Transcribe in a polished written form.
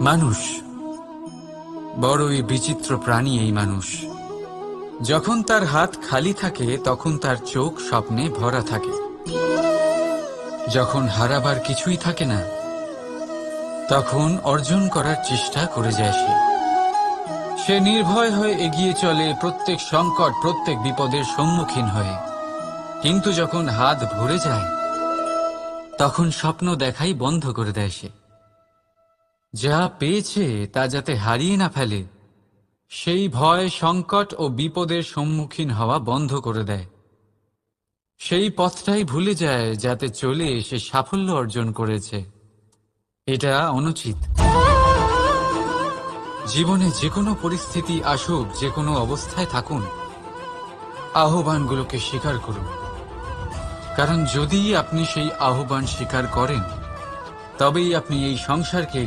মানুষ বড়ই বিচিত্র প্রাণী। এই মানুষ যখন তার হাত খালি থাকে তখন তার চোখ স্বপ্নে ভরা থাকে। যখন হারাবার কিছুই থাকে না তখন অর্জন করার চেষ্টা করে যায় সে নির্ভয় হয়ে এগিয়ে চলে প্রত্যেক সংকট, প্রত্যেক বিপদের সম্মুখীন হয়ে। কিন্তু যখন হাত ভরে যায় তখন স্বপ্ন দেখাই বন্ধ করে দেয় সে। যা পেয়েছে তা যাতে হারিয়ে না ফেলে সেই ভয়, সংকট ও বিপদের সম্মুখীন হওয়া বন্ধ করে দেয়। সেই পথটাই ভুলে যায় যাতে চলে সে সাফল্য অর্জন করেছে। এটা অনুচিত। জীবনে যে কোনো পরিস্থিতি আসুক, যে কোনো অবস্থায় থাকুন, আহ্বানগুলোকে স্বীকার করুন। কারণ যদি আপনি সেই আহ্বান স্বীকার করেন তবেই আপনি এই সংসারকে